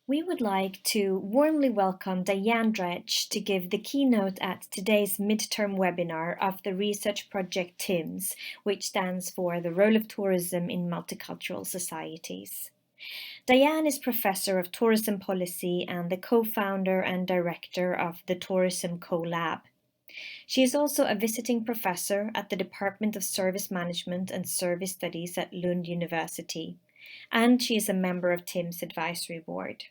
We would like to warmly welcome Dianne Dredge to give the keynote at today's midterm webinar of the research project TiMS, which stands for the Role of Tourism in Multicultural Societies. Dianne is Professor of Tourism Policy and the co-founder and director of the Tourism CoLab. She is also a visiting professor at the Department of Service Management and Service Studies at Lund University, and she is a member of TiMS Advisory Board.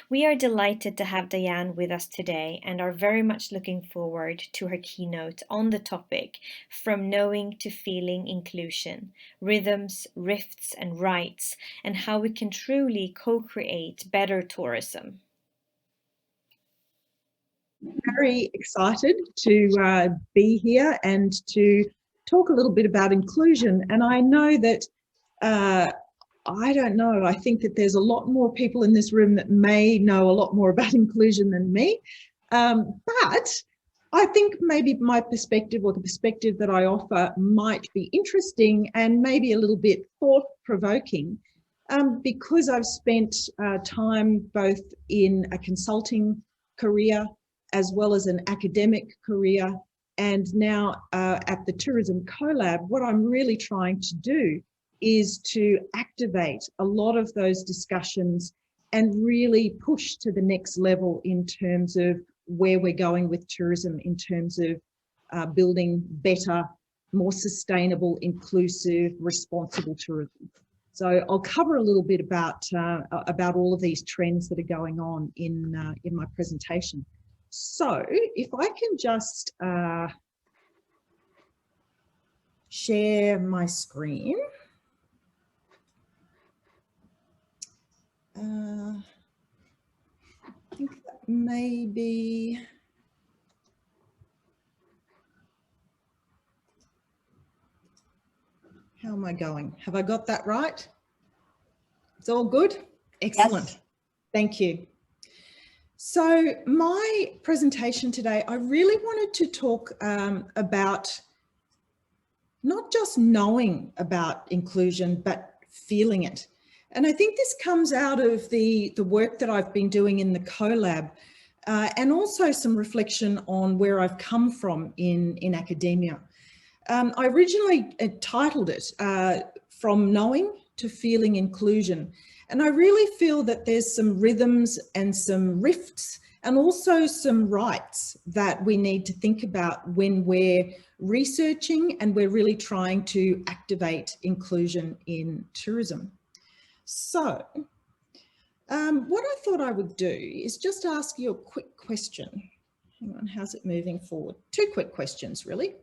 We are delighted to have Dianne with us today and are very much looking forward to her keynote on the topic From Knowing to Feeling Inclusion, Rhythms, Rifts and Rights, and how we can truly co-create better tourism. Very excited to be here and to talk a little bit about inclusion. And I know that I don't know, I think that there's a lot more people in this room that may know a lot more about inclusion than me. But I think maybe my perspective or the perspective that I offer might be interesting and maybe a little bit thought-provoking because I've spent time both in a consulting career as well as an academic career, and now at the Tourism CoLab. What I'm really trying to do is to activate a lot of those discussions and really push to the next level in terms of where we're going with tourism, in terms of building better, more sustainable, inclusive, responsible tourism. So I'll cover a little bit about all of these trends that are going on in my presentation. So if I can just share my screen. I think that maybe, how am I going? Have I got that right? It's all good? Excellent. Yes. Thank you. So my presentation today, I really wanted to talk about not just knowing about inclusion, but feeling it. And I think this comes out of the work that I've been doing in the CoLab and also some reflection on where I've come from in academia. I originally titled it From Knowing to Feeling Inclusion. And I really feel that there's some rhythms and some rifts and also some rights that we need to think about when we're researching and we're really trying to activate inclusion in tourism. So what I thought I would do is just ask you a quick question. Hang on, how's it moving forward? Two quick questions, really.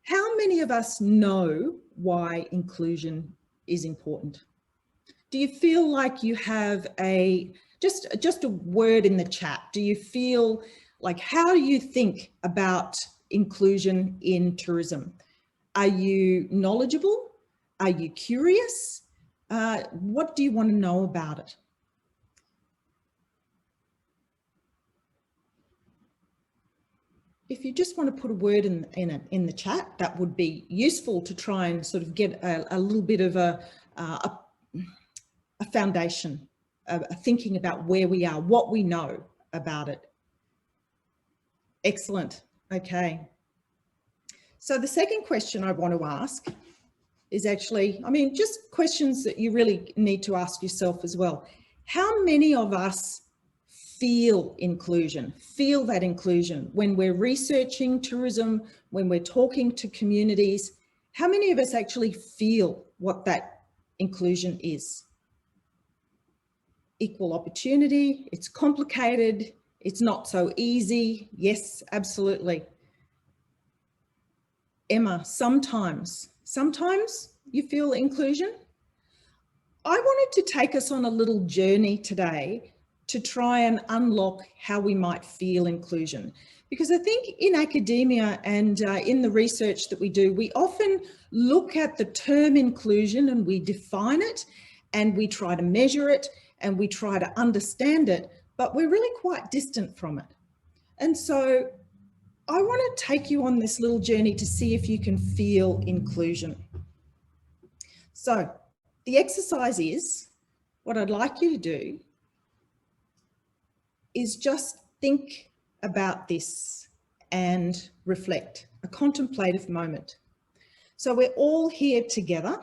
How many of us know why inclusion is important? Do you feel like you have just a word in the chat? Do you feel like, how do you think about inclusion in tourism? Are you knowledgeable? Are you curious? What do you want to know about it? If you just want to put a word in the chat, that would be useful to try and sort of get a little bit of a foundation of thinking about where we are, what we know about it. Excellent. Okay. So the second question I want to ask is actually, I mean, just questions that you really need to ask yourself as well. How many of us feel inclusion, feel that inclusion when we're researching tourism, when we're talking to communities? How many of us actually feel what that inclusion is? Equal opportunity, it's complicated, it's not so easy. Yes, absolutely. Emma, sometimes you feel inclusion. I wanted to take us on a little journey today to try and unlock how we might feel inclusion. Because I think in academia and in the research that we do, we often look at the term inclusion and we define it and we try to measure it and we try to understand it, but we're really quite distant from it. And so I want to take you on this little journey to see if you can feel inclusion. So the exercise is, what I'd like you to do is just think about this and reflect, a contemplative moment. So we're all here together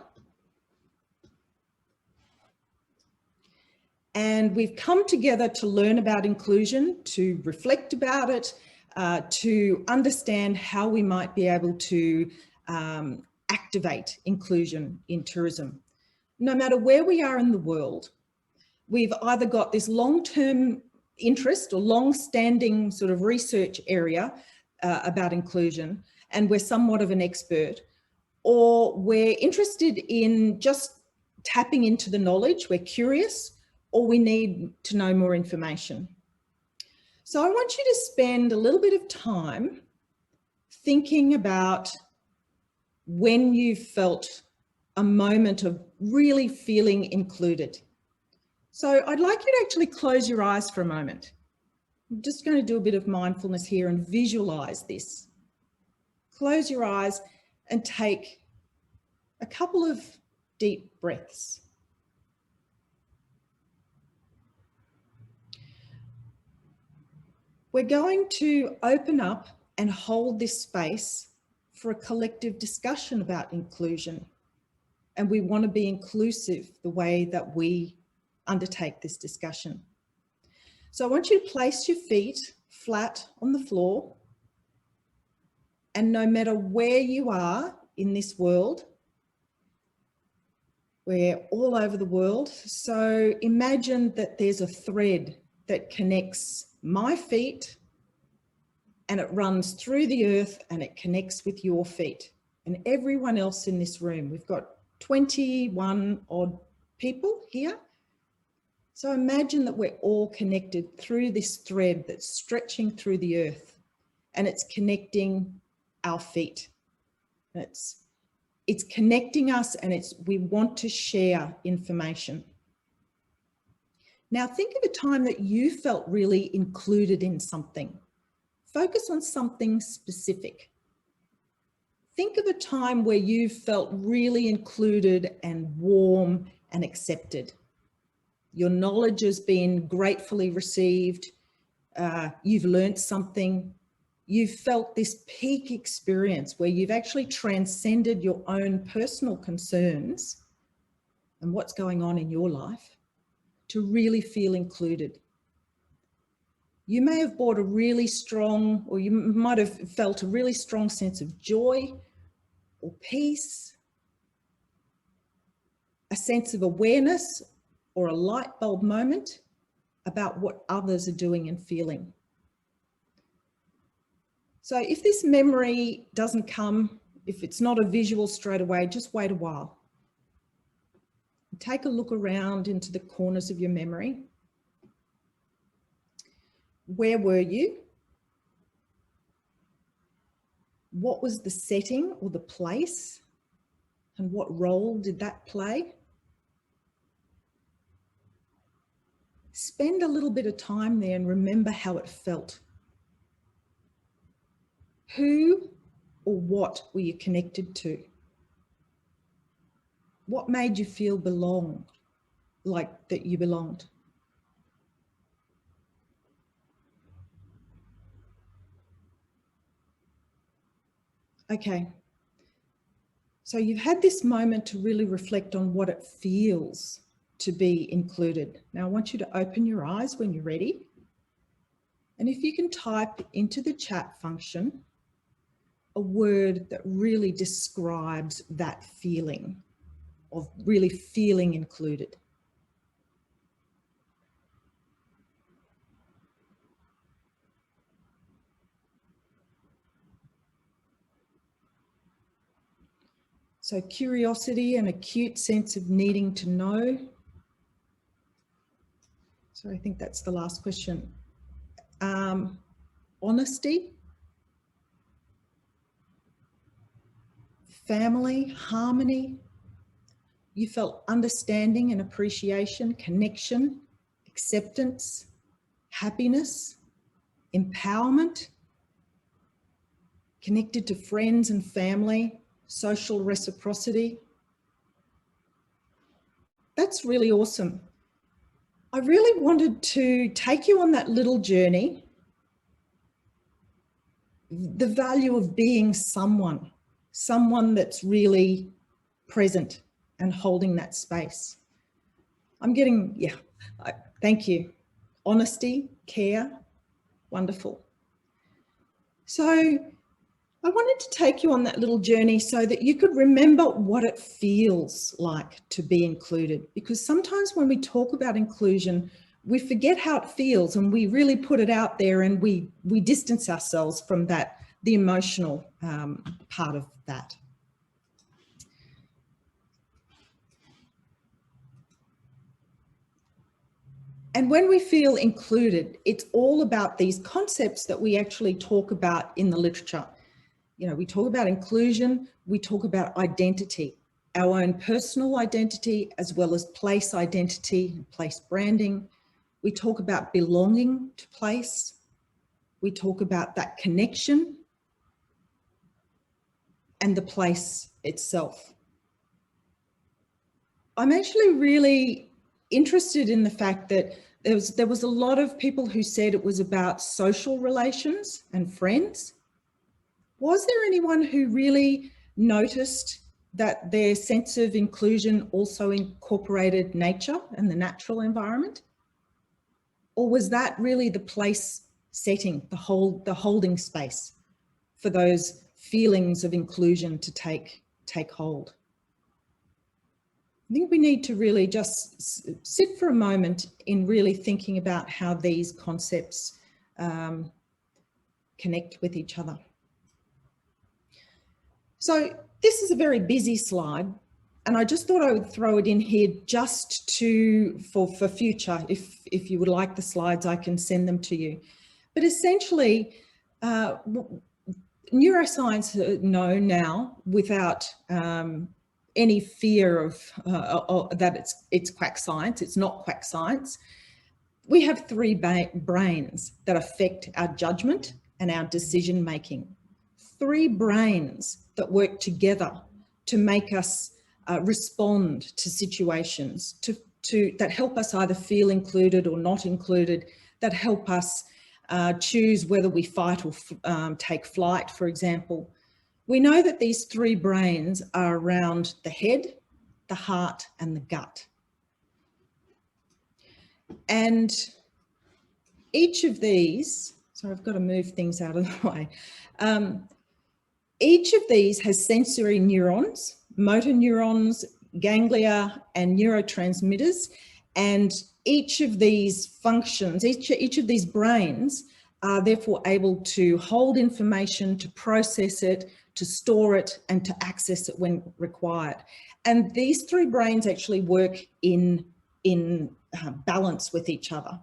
and we've come together to learn about inclusion, to reflect about it, to understand how we might be able to activate inclusion in tourism. No matter where we are in the world, we've either got this long-term interest or long-standing sort of research area about inclusion, and we're somewhat of an expert, or we're interested in just tapping into the knowledge, we're curious, or we need to know more information. So I want you to spend a little bit of time thinking about when you felt a moment of really feeling included. So I'd like you to actually close your eyes for a moment. I'm just going to do a bit of mindfulness here and visualize this. Close your eyes and take a couple of deep breaths. We're going to open up and hold this space for a collective discussion about inclusion. And we want to be inclusive the way that we undertake this discussion. So I want you to place your feet flat on the floor. And no matter where you are in this world, we're all over the world. So imagine that there's a thread that connects my feet and it runs through the earth and it connects with your feet and everyone else in this room. We've got 21 odd people here. So imagine that we're all connected through this thread that's stretching through the earth and it's connecting our feet. It's connecting us and we want to share information. Now think of a time that you felt really included in something. Focus on something specific. Think of a time where you felt really included and warm and accepted. Your knowledge has been gratefully received. You've learned something. You've felt this peak experience where you've actually transcended your own personal concerns and what's going on in your life to really feel included. You may have brought a really strong, or you might have felt a really strong sense of joy or peace, a sense of awareness or a light bulb moment about what others are doing and feeling. So if this memory doesn't come, if it's not a visual straight away, just wait a while. Take a look around into the corners of your memory. Where were you? What was the setting or the place? And what role did that play? Spend a little bit of time there and remember how it felt. Who or what were you connected to? What made you feel like that you belonged? Okay, so you've had this moment to really reflect on what it feels to be included. Now I want you to open your eyes when you're ready. And if you can type into the chat function a word that really describes that feeling of really feeling included. So curiosity, an acute sense of needing to know. So I think that's the last question. Honesty, family, harmony. You felt understanding and appreciation, connection, acceptance, happiness, empowerment, connected to friends and family, social reciprocity. That's really awesome. I really wanted to take you on that little journey, the value of being someone that's really present and holding that space. I'm getting, yeah, thank you. Honesty, care, wonderful. So I wanted to take you on that little journey so that you could remember what it feels like to be included. Because sometimes when we talk about inclusion, we forget how it feels and we really put it out there and we distance ourselves from that, the emotional part of that. And when we feel included, it's all about these concepts that we actually talk about in the literature. You know, we talk about inclusion, we talk about identity, our own personal identity, as well as place identity, place branding. We talk about belonging to place. We talk about that connection and the place itself. I'm actually really interested in the fact that there was a lot of people who said it was about social relations and friends. Was there anyone who really noticed that their sense of inclusion also incorporated nature and the natural environment? Or was that really the place setting, the holding space for those feelings of inclusion to take hold? I think we need to really just sit for a moment in really thinking about how these concepts connect with each other. So this is a very busy slide, and I just thought I would throw it in here just for future. If you would like the slides, I can send them to you. But essentially, neuroscience know now without any fear of that it's quack science. It's not quack science. We have three brains that affect our judgment and our decision making. Three brains that work together to make us respond to situations, that help us either feel included or not included, that help us choose whether we fight or take flight, for example. We know that these three brains are around the head, the heart, and the gut. And each of these, sorry, I've got to move things out of the way. Each of these has sensory neurons, motor neurons, ganglia, and neurotransmitters. And each of these functions, each of these brains are therefore able to hold information, to process it, to store it, and to access it when required. And these three brains actually work in balance with each other.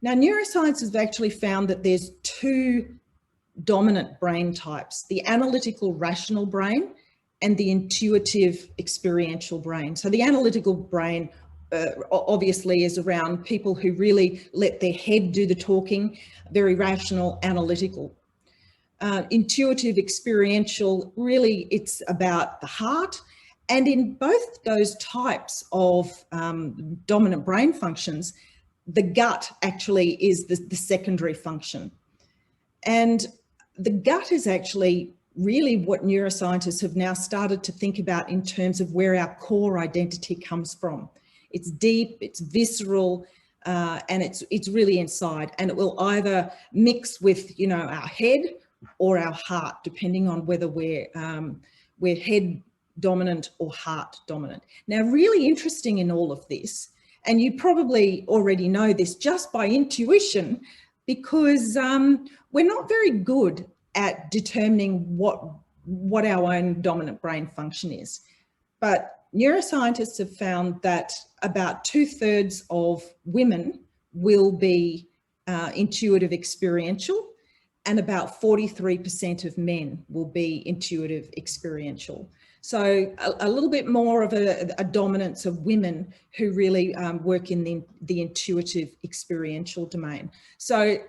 Now, neuroscience has actually found that there's two dominant brain types, the analytical rational brain and the intuitive experiential brain. So the analytical brain obviously is around people who really let their head do the talking, very rational, analytical. Intuitive experiential, really it's about the heart. And in both those types of dominant brain functions, the gut actually is the secondary function. And the gut is actually really what neuroscientists have now started to think about in terms of where our core identity comes from. It's deep, it's visceral, and it's really inside. And it will either mix with, you know, our head or our heart, depending on whether we're head dominant or heart dominant. Now, really interesting in all of this, and you probably already know this just by intuition, because we're not very good at determining what our own dominant brain function is. But neuroscientists have found that about 2/3 of women will be intuitive experiential, and about 43% of men will be intuitive experiential. So a little bit more of a dominance of women who really work in the intuitive experiential domain. So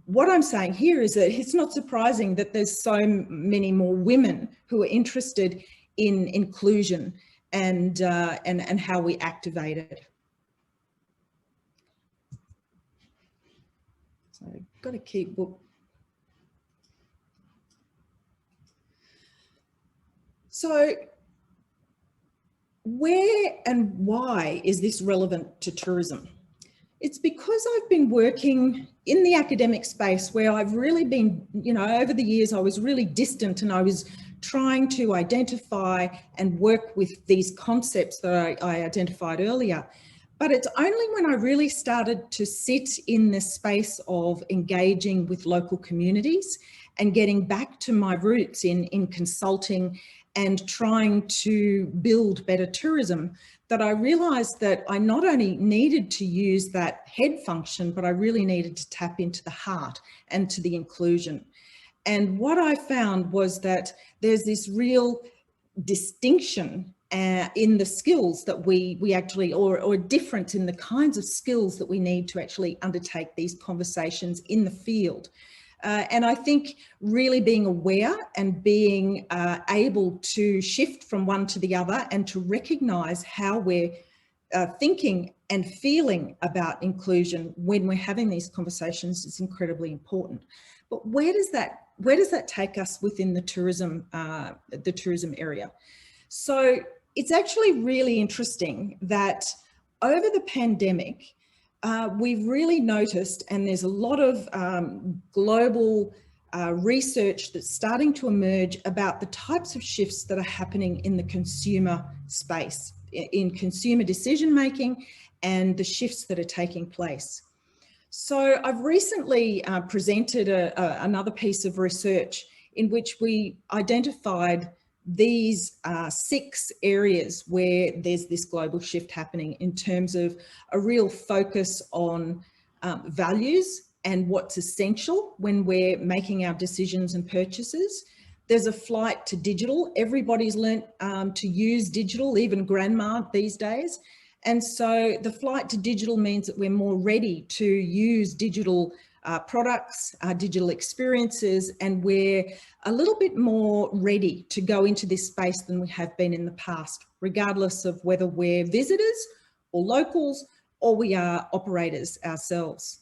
what I'm saying here is that it's not surprising that there's so many more women who are interested in inclusion and how we activate it. So got to keep book. So where and why is this relevant to tourism? It's because I've been working in the academic space where I've really been, over the years, I was really distant and I was trying to identify and work with these concepts that I identified earlier. But it's only when I really started to sit in the space of engaging with local communities and getting back to my roots in consulting and trying to build better tourism that I realized that I not only needed to use that head function, but I really needed to tap into the heart and to the inclusion. And what I found was that there's this real distinction in the skills that we actually, or difference in the kinds of skills that we need to actually undertake these conversations in the field. And I think really being aware and being able to shift from one to the other and to recognize how we're thinking and feeling about inclusion when we're having these conversations is incredibly important. But where does that take us within the tourism area? So it's actually really interesting that over the pandemic, we've really noticed, and there's a lot of global research that's starting to emerge about the types of shifts that are happening in the consumer space, in consumer decision making, and the shifts that are taking place. So I've recently presented another piece of research in which we identified these 6 areas where there's this global shift happening in terms of a real focus on values and what's essential when we're making our decisions and purchases. There's a flight to digital. Everybody's learnt to use digital, even grandma these days. And so the flight to digital means that we're more ready to use digital products, digital experiences, and we're a little bit more ready to go into this space than we have been in the past, regardless of whether we're visitors or locals or we are operators ourselves.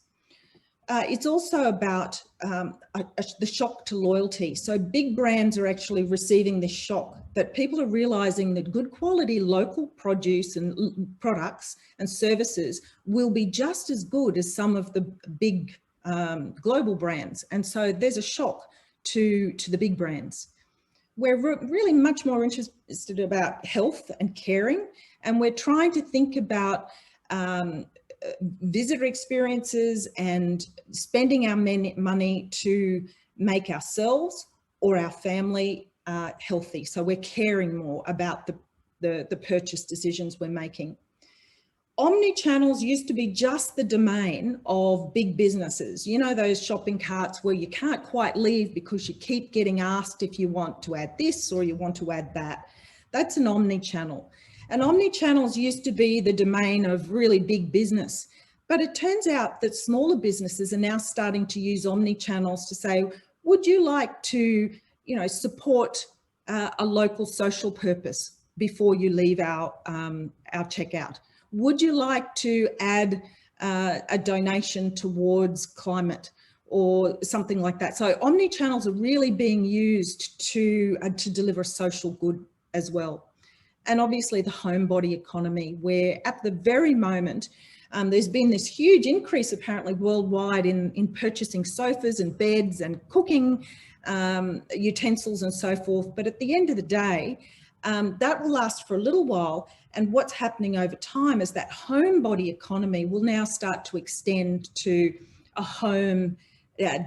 It's also about the shock to loyalty. So big brands are actually receiving this shock that people are realizing that good quality local produce and products and services will be just as good as some of the big global brands. And so there's a shock to the big brands. We're really much more interested about health and caring, and we're trying to think about visitor experiences and spending our money to make ourselves or our family healthy. So we're caring more about the purchase decisions we're making. Omni-channels used to be just the domain of big businesses. You know, those shopping carts where you can't quite leave because you keep getting asked if you want to add this or you want to add that. That's an omni-channel. And omni-channels used to be the domain of really big business. But it turns out that smaller businesses are now starting to use omni-channels to say, would you like to, support a local social purpose before you leave our checkout? Would you like to add a donation towards climate or something like that? So omni-channels are really being used to deliver a social good as well. And obviously the homebody economy, where at the very moment, there's been this huge increase apparently worldwide in purchasing sofas and beds and cooking utensils and so forth. But at the end of the day, that will last for a little while. And what's happening over time is that homebody economy will now start to extend to a home,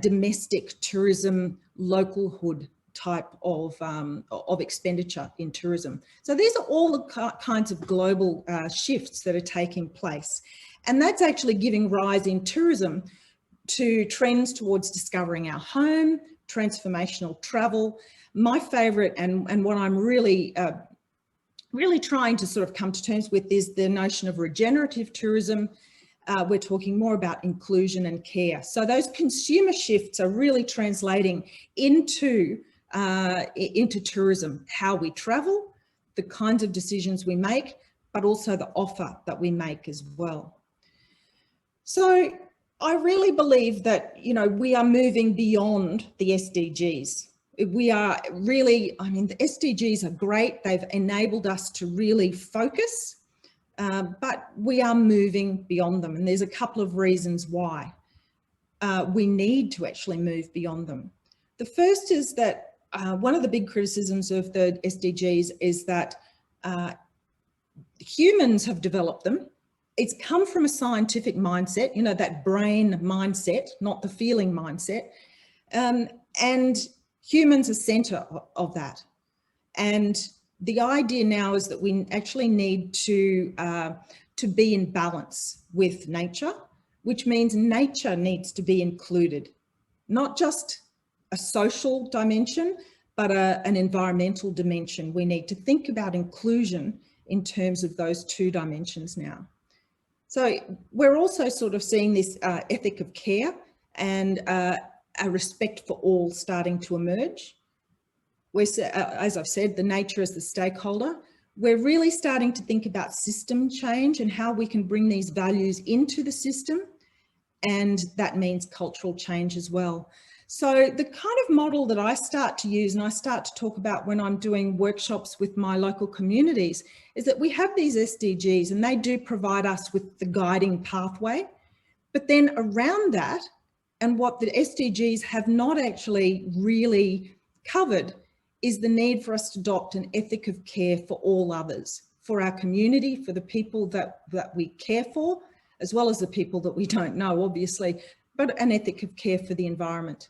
domestic tourism, localhood type of expenditure in tourism. So these are all the kinds of global shifts that are taking place. And that's actually giving rise in tourism to trends towards discovering our home, transformational travel. My favorite and what I'm really trying to sort of come to terms with is the notion of regenerative tourism. We're talking more about inclusion and care. So those consumer shifts are really translating into tourism, how we travel, the kinds of decisions we make, but also the offer that we make as well. So I really believe that, you know, we are moving beyond the SDGs. We are really, I mean, the SDGs are great. They've enabled us to really focus, but we are moving beyond them. And there's a couple of reasons why we need to actually move beyond them. The first is that one of the big criticisms of the SDGs is that humans have developed them. It's come from a scientific mindset, you know, that brain mindset, not the feeling mindset. And humans are center of that. And the idea now is that we actually need to be in balance with nature, which means nature needs to be included, not just a social dimension, but an environmental dimension. We need to think about inclusion in terms of those two dimensions now. So we're also sort of seeing this ethic of care and a respect for all starting to emerge. As I've said, the nature is the stakeholder. We're really starting to think about system change and how we can bring these values into the system. And that means cultural change as well. So the kind of model that I start to use and I start to talk about when I'm doing workshops with my local communities is that we have these SDGs and they do provide us with the guiding pathway. But then around that, and what the SDGs have not actually really covered, is the need for us to adopt an ethic of care for all others, for our community, for the people that we care for, as well as the people that we don't know, obviously, but an ethic of care for the environment.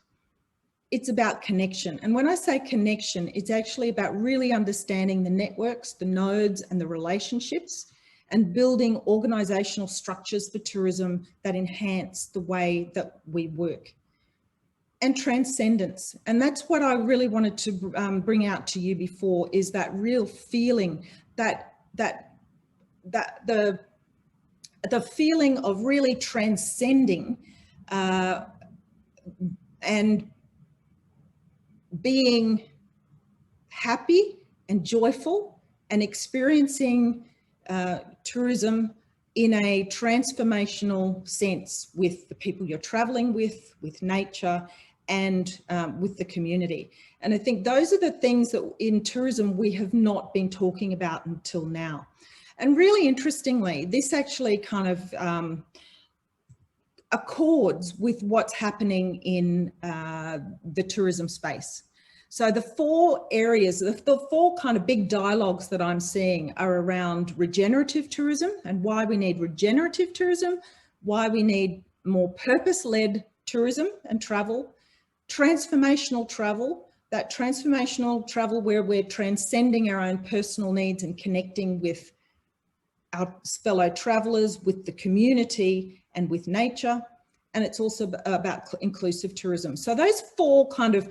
It's about connection. And when I say connection, it's actually about really understanding the networks, the nodes and the relationships, and building organizational structures for tourism that enhance the way that we work. And transcendence. And that's what I really wanted to bring out to you before, is that real feeling that the feeling of really transcending and being happy and joyful and experiencing tourism in a transformational sense with the people you're traveling with nature, and with the community. And I think those are the things that in tourism we have not been talking about until now. And really interestingly, this actually kind of accords with what's happening in the tourism space. So the four areas, the four kind of big dialogues that I'm seeing are around regenerative tourism and why we need regenerative tourism, why we need more purpose-led tourism and travel, transformational travel, that transformational travel where we're transcending our own personal needs and connecting with our fellow travelers, with the community and with nature. And it's also about inclusive tourism. So those four kind of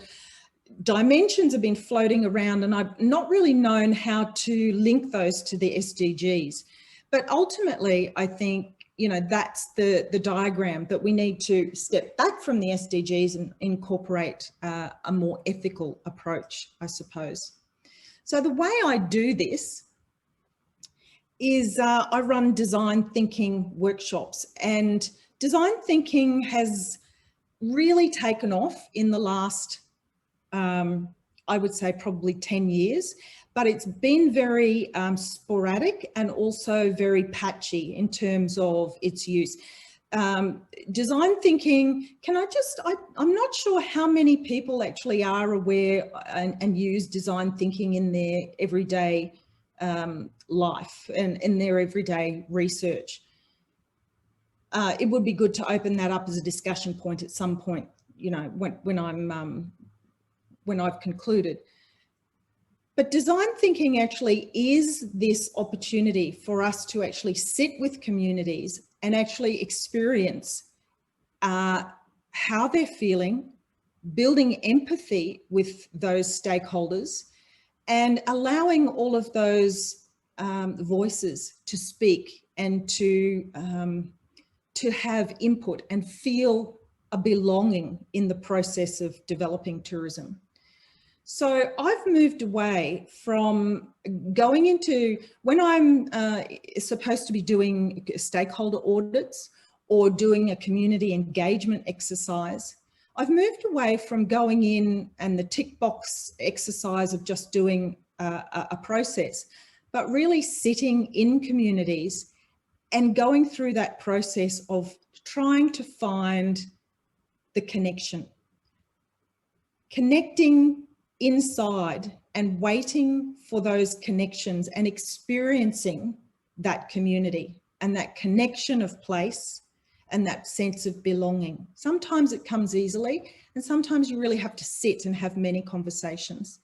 dimensions have been floating around, and I've not really known how to link those to the SDGs. But ultimately, I think, you know, that's the diagram that we need to step back from the SDGs and incorporate a more ethical approach, I suppose. So the way I do this is I run design thinking workshops, and design thinking has really taken off in the last, I would say probably 10 years, but it's been very sporadic and also very patchy in terms of its use. Design thinking, I'm not sure how many people actually are aware and use design thinking in their everyday life and in their everyday research. It would be good to open that up as a discussion point at some point, you know, when I've concluded. But design thinking actually is this opportunity for us to actually sit with communities and actually experience how they're feeling, building empathy with those stakeholders, and allowing all of those voices to speak and to have input and feel a belonging in the process of developing tourism. So I've moved away from going into, when I'm supposed to be doing stakeholder audits or doing a community engagement exercise, I've moved away from going in and the tick box exercise of just doing a process, but really sitting in communities and going through that process of trying to find the connection. Connecting inside and waiting for those connections and experiencing that community and that connection of place and that sense of belonging. Sometimes it comes easily, and sometimes you really have to sit and have many conversations.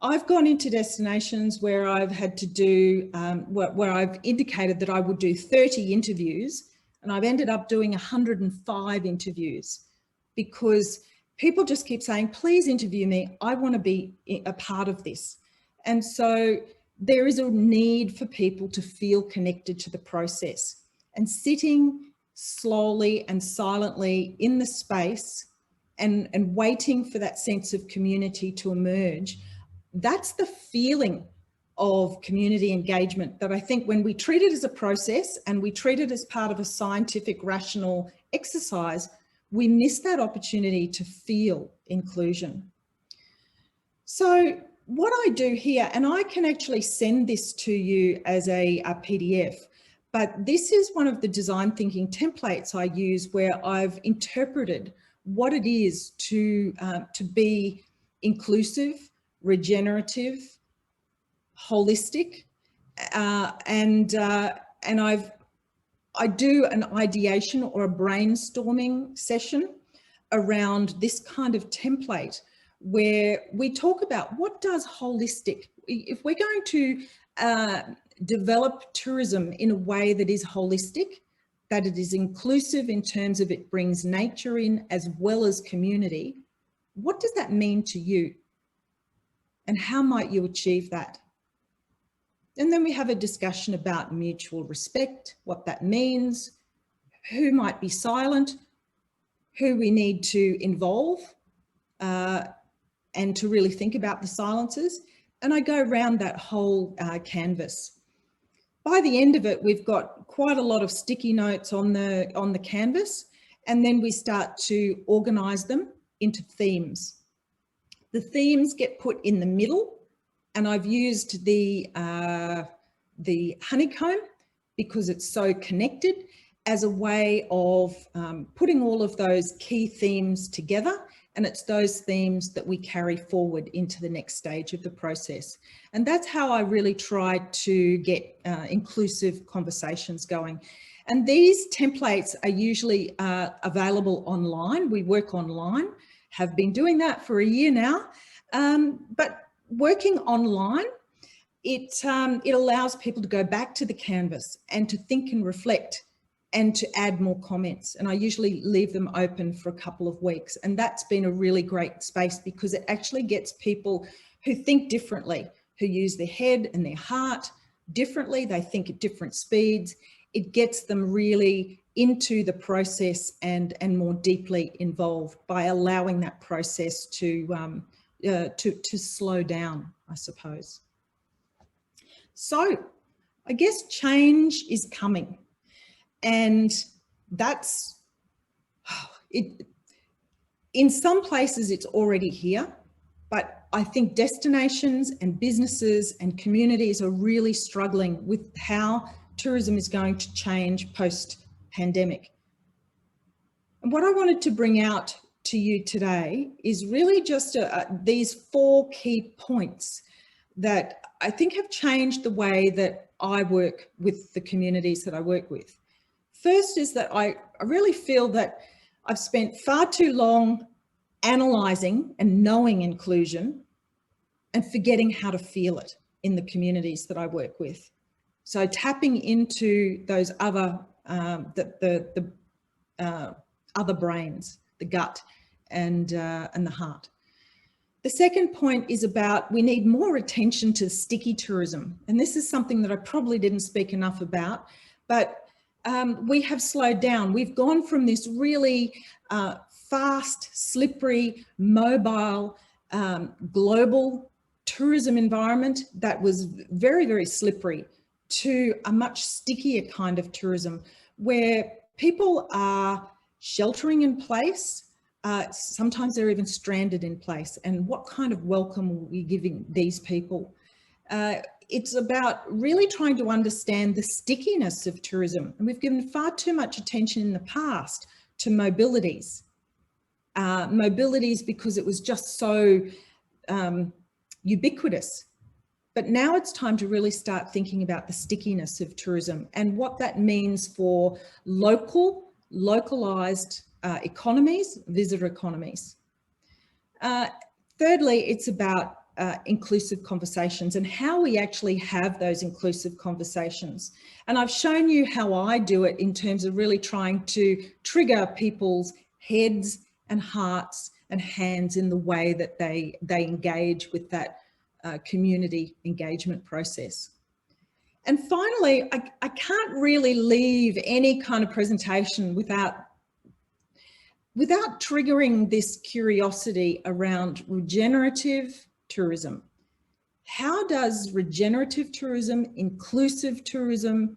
I've gone into destinations where I've had to do, where I've indicated that I would do 30 interviews, and I've ended up doing 105 interviews because people just keep saying, please interview me. I want to be a part of this. And so there is a need for people to feel connected to the process, and sitting slowly and silently in the space and waiting for that sense of community to emerge. That's the feeling of community engagement that I think when we treat it as a process and we treat it as part of a scientific, rational exercise, we miss that opportunity to feel inclusion. So what I do here, and I can actually send this to you as a PDF, but this is one of the design thinking templates I use where I've interpreted what it is to be inclusive, regenerative, holistic, and I do an ideation or a brainstorming session around this kind of template where we talk about what does holistic, if we're going to develop tourism in a way that is holistic, that it is inclusive in terms of it brings nature in as well as community, what does that mean to you? And how might you achieve that? And then we have a discussion about mutual respect, what that means, who might be silent, who we need to involve, and to really think about the silences. And I go around that whole canvas. By the end of it, we've got quite a lot of sticky notes on the canvas, and then we start to organize them into themes. The themes get put in the middle, and I've used the honeycomb because it's so connected as a way of putting all of those key themes together, and it's those themes that we carry forward into the next stage of the process. And that's how I really try to get inclusive conversations going. And these templates are usually available online. We work online, have been doing that for a year now, but working online, it allows people to go back to the canvas and to think and reflect and to add more comments. And I usually leave them open for a couple of weeks. And that's been a really great space because it actually gets people who think differently, who use their head and their heart differently. They think at different speeds. It gets them really into the process and more deeply involved by allowing that process to slow down, I suppose. So I guess change is coming, and that's it. In some places it's already here, but I think destinations and businesses and communities are really struggling with how tourism is going to change post-pandemic. And what I wanted to bring out to you today is really just these 4 key points that I think have changed the way that I work with the communities that I work with. First is that I really feel that I've spent far too long analysing and knowing inclusion and forgetting how to feel it in the communities that I work with. So tapping into those other, other brains, the gut and the heart. The second point is about we need more attention to sticky tourism. And this is something that I probably didn't speak enough about, but we have slowed down. We've gone from this really fast, slippery, mobile, global tourism environment that was very, very slippery to a much stickier kind of tourism where people are sheltering in place. Sometimes they're even stranded in place. And what kind of welcome are we giving these people? It's about really trying to understand the stickiness of tourism. And we've given far too much attention in the past to mobilities. Mobilities because it was just so ubiquitous. But now it's time to really start thinking about the stickiness of tourism and what that means for localized economies, visitor economies. Thirdly, it's about inclusive conversations and how we actually have those inclusive conversations. And I've shown you how I do it in terms of really trying to trigger people's heads and hearts and hands in the way that they engage with that community engagement process. And finally, I can't really leave any kind of presentation without triggering this curiosity around regenerative tourism. How does regenerative tourism, inclusive tourism,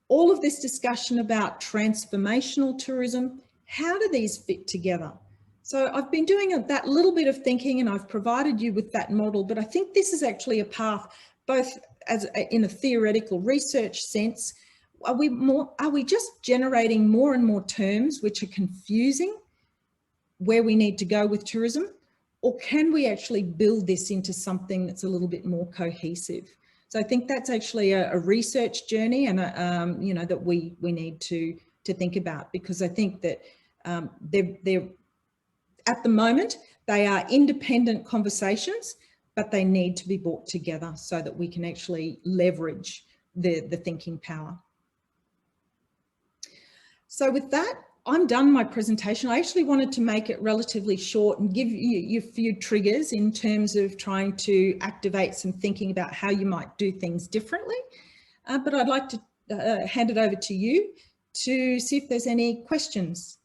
all of this discussion about transformational tourism, how do these fit together? So I've been doing that little bit of thinking and I've provided you with that model, but I think this is actually a path, both as in a theoretical research sense. Are we just generating more and more terms which are confusing where we need to go with tourism? Or can we actually build this into something that's a little bit more cohesive? So I think that's actually a research journey and you know, that we need to think about, because I think that they're at the moment, they are independent conversations, but they need to be brought together so that we can actually leverage the thinking power. So with that, I'm done my presentation. I actually wanted to make it relatively short and give you a few triggers in terms of trying to activate some thinking about how you might do things differently. But I'd like to hand it over to you to see if there's any questions.